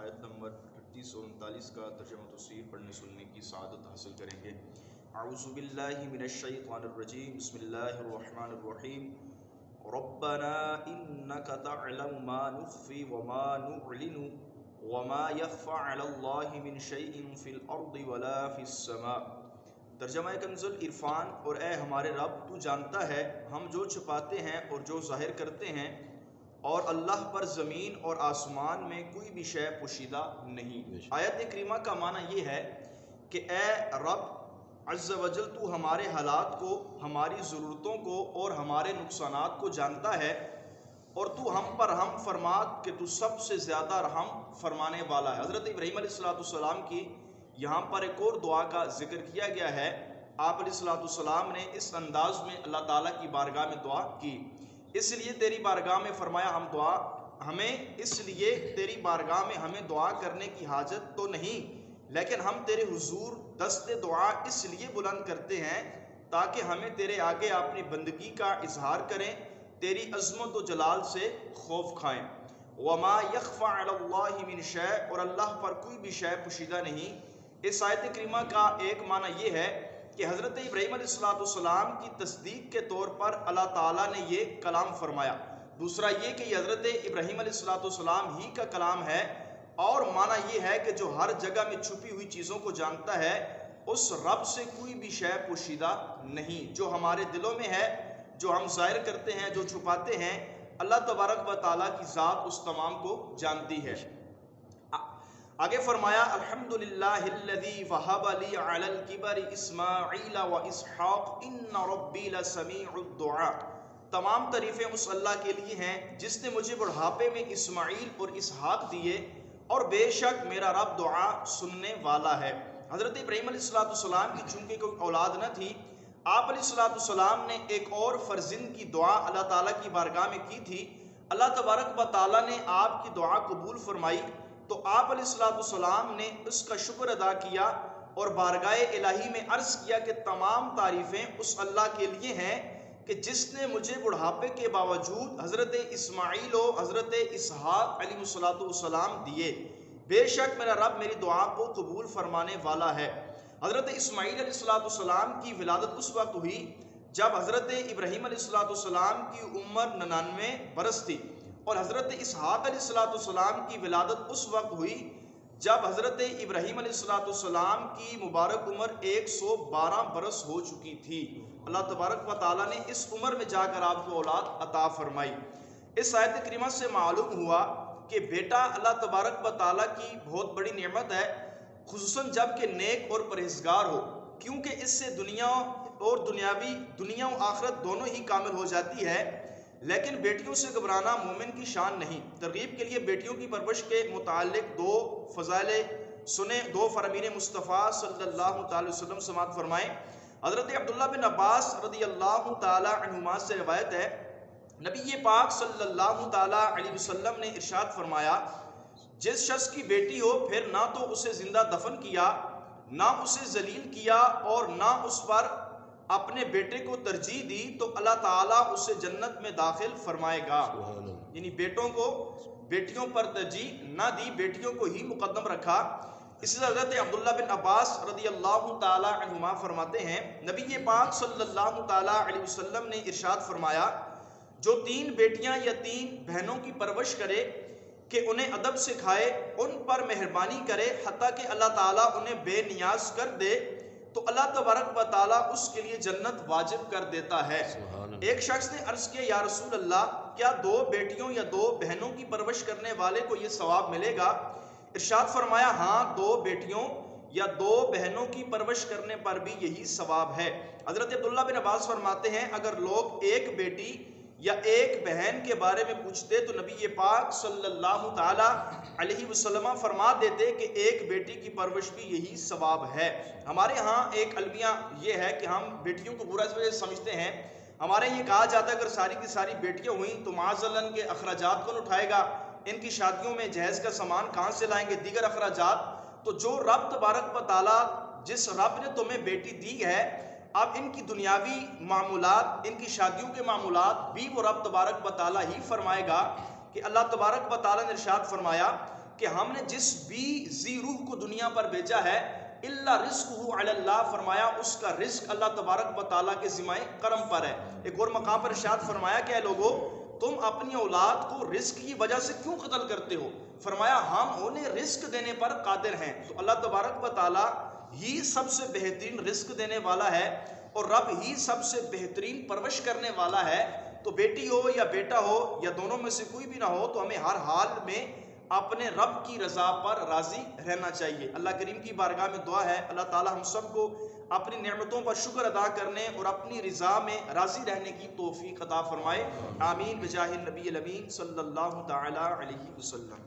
آیت نمبر 38 اور 39 کا ترجمہ تفسیر پڑھنے سننے کی سعادت حاصل کریں گے۔ اعوذ باللہ من الشیطان الرجیم، بسم اللہ الرحمن الرحیم۔ ربنا انک تعلم ما نخفی وما نعلن وما يخفى على اللہ من شیء فی الارض ولا فی السماء۔ ترجمہ کنز العرفان، اور اے ہمارے رب، تو جانتا ہے ہم جو چھپاتے ہیں اور جو ظاہر کرتے ہیں، اور اللہ پر زمین اور آسمان میں کوئی بھی شے پوشیدہ نہیں۔ آیت کریمہ کا معنی یہ ہے کہ اے رب عز و جل، تو ہمارے حالات کو، ہماری ضرورتوں کو اور ہمارے نقصانات کو جانتا ہے، اور تو ہم پر رحم فرما کہ تو سب سے زیادہ رحم فرمانے والا ہے۔ حضرت ابراہیم علیہ السلام کی یہاں پر ایک اور دعا کا ذکر کیا گیا ہے۔ آپ علیہ السلام نے اس انداز میں اللہ تعالیٰ کی بارگاہ میں دعا کی، اس لیے تیری بارگاہ میں فرمایا تیری بارگاہ میں ہمیں دعا کرنے کی حاجت تو نہیں، لیکن ہم تیرے حضور دست دعا اس لیے بلند کرتے ہیں تاکہ ہمیں تیرے آگے اپنی بندگی کا اظہار کریں، تیری عظمت و جلال سے خوف کھائیں۔ وما یخفى علی اللہ من شیء، اور اللہ پر کوئی بھی شے پوشیدہ نہیں۔ اس آیت کریمہ کا ایک معنی یہ ہے کہ حضرت ابراہیم علیہ السلام کی تصدیق کے طور پر اللہ تعالیٰ نے یہ کلام فرمایا۔ دوسرا یہ کہ یہ حضرت ابراہیم علیہ السلام ہی کا کلام ہے، اور معنی یہ ہے کہ جو ہر جگہ میں چھپی ہوئی چیزوں کو جانتا ہے، اس رب سے کوئی بھی شے پوشیدہ نہیں۔ جو ہمارے دلوں میں ہے، جو ہم ظاہر کرتے ہیں، جو چھپاتے ہیں، اللہ تبارک و تعالیٰ کی ذات اس تمام کو جانتی ہے۔ آگے فرمایا الحمدللہ الذی وہب لی علی الکبر اسماعیل و اسحاق ان ربی لسمیع الدعاء۔ تمام تعریفیں اس اللہ کے لیے ہیں جس نے مجھے بڑھاپے میں اسماعیل اور اسحاق دیے، اور بے شک میرا رب دعا سننے والا ہے۔ حضرت ابراہیم علیہ السلام کی چونکہ کوئی اولاد نہ تھی، آپ علیہ السلام نے ایک اور فرزند کی دعا اللہ تعالیٰ کی بارگاہ میں کی تھی۔ اللہ تبارک و تعالیٰ نے آپ کی دعا قبول فرمائی، تو آپ علیہ السلام نے اس کا شکر ادا کیا اور بارگاہ الہی میں عرض کیا کہ تمام تعریفیں اس اللہ کے لیے ہیں کہ جس نے مجھے بڑھاپے کے باوجود حضرت اسماعیل و حضرت اسحاق علیہ السلام دیے۔ بے شک میرا رب میری دعا کو قبول فرمانے والا ہے۔ حضرت اسماعیل علیہ السلام کی ولادت اس وقت ہوئی جب حضرت ابراہیم علیہ السلام کی عمر 99 برس تھی، اور حضرت اسحاق علیہ السلام کی ولادت اس وقت ہوئی جب حضرت ابراہیم علیہ السلام کی مبارک عمر 112 برس ہو چکی تھی۔ اللہ تبارک و تعالیٰ نے اس عمر میں جا کر آپ کو اولاد عطا فرمائی۔ اس آیت کریمہ سے معلوم ہوا کہ بیٹا اللہ تبارک و تعالیٰ کی بہت بڑی نعمت ہے، خصوصاً جب کہ نیک اور پرہیزگار ہو، کیونکہ اس سے دنیا و آخرت دونوں ہی کامل ہو جاتی ہے۔ لیکن بیٹیوں سے گھبرانا مومن کی شان نہیں۔ ترغیب کے لیے بیٹیوں کی پرورش کے متعلق دو فضائل سنیں، دو فرامین مصطفیٰ صلی اللہ تعالی وسلم سماعت فرمائیں۔ حضرت عبداللہ بن عباس رضی اللہ تعالی عنہما سے روایت ہے، نبی پاک صلی اللہ تعالی علیہ وسلم نے ارشاد فرمایا، جس شخص کی بیٹی ہو پھر نہ تو اسے زندہ دفن کیا، نہ اسے ذلیل کیا، اور نہ اس پر اپنے بیٹے کو ترجیح دی، تو اللہ تعالیٰ اسے جنت میں داخل فرمائے گا۔ یعنی بیٹیوں پر ترجیح نہ دی، بیٹیوں کو ہی مقدم رکھا۔ اسی طرح حضرت عبداللہ بن عباس رضی اللہ تعالی عنہما فرماتے ہیں، نبی پاک صلی اللہ تعالی علیہ وسلم نے ارشاد فرمایا، جو 3 بیٹیاں یا 3 بہنوں کی پرورش کرے کہ انہیں ادب سکھائے، ان پر مہربانی کرے حتیٰ کہ اللہ تعالیٰ انہیں بے نیاز کر دے، تو اللہ تبارک و تعالیٰ اس کے لیے جنت واجب کر دیتا ہے۔ ایک شخص نے عرض کیا، یا رسول اللہ، کیا 2 بیٹیوں یا 2 بہنوں کی پرورش کرنے والے کو یہ ثواب ملے گا؟ ارشاد فرمایا، ہاں، 2 بیٹیوں یا 2 بہنوں کی پرورش کرنے پر بھی یہی ثواب ہے۔ حضرت عبداللہ بن عباس فرماتے ہیں، اگر لوگ ایک بیٹی یا ایک بہن کے بارے میں پوچھتے تو نبی پاک صلی اللہ تعالی علیہ وسلم فرما دیتے کہ ایک بیٹی کی پرورش بھی یہی ثواب ہے۔ ہمارے ہاں ایک المیہ یہ ہے کہ ہم بیٹیوں کو برا اس وجہ سے سمجھتے ہیں، ہمارے یہ کہا جاتا ہے اگر ساری کی ساری بیٹیاں ہوئیں تو معاذ اللہ ان کے اخراجات کون اٹھائے گا، ان کی شادیوں میں جہیز کا سامان کہاں سے لائیں گے، دیگر اخراجات۔ تو جو رب تبارک و تعالیٰ، جس رب نے تمہیں بیٹی دی ہے، اب ان کی دنیاوی معمولات، ان کی شادیوں کے معمولات بھی وہ رب تبارک و تعالیٰ ہی فرمائے گا۔ کہ اللہ تبارک و تعالیٰ نے ارشاد فرمایا، کہ ہم نے جس بھی ذی روح کو دنیا پر بھیجا ہے الا رزقہ علی اللہ، فرمایا اس کا رزق اللہ تبارک و تعالیٰ کے ذمہ کرم پر ہے۔ ایک اور مقام پر ارشاد فرمایا کہ اے لوگو تم اپنی اولاد کو رزق کی وجہ سے کیوں قتل کرتے ہو؟ فرمایا ہم انہیں رزق دینے پر قادر ہیں۔ تو اللہ تبارک و تعالیٰ ہی سب سے بہترین رزق دینے والا ہے اور رب ہی سب سے بہترین پرورش کرنے والا ہے۔ تو بیٹی ہو یا بیٹا ہو یا دونوں میں سے کوئی بھی نہ ہو، تو ہمیں ہر حال میں اپنے رب کی رضا پر راضی رہنا چاہیے۔ اللہ کریم کی بارگاہ میں دعا ہے اللہ تعالی ہم سب کو اپنی نعمتوں پر شکر ادا کرنے اور اپنی رضا میں راضی رہنے کی توفیق عطا فرمائے۔ آمین بجاہ النبی الامین صلی اللہ تعالی علیہ وسلم۔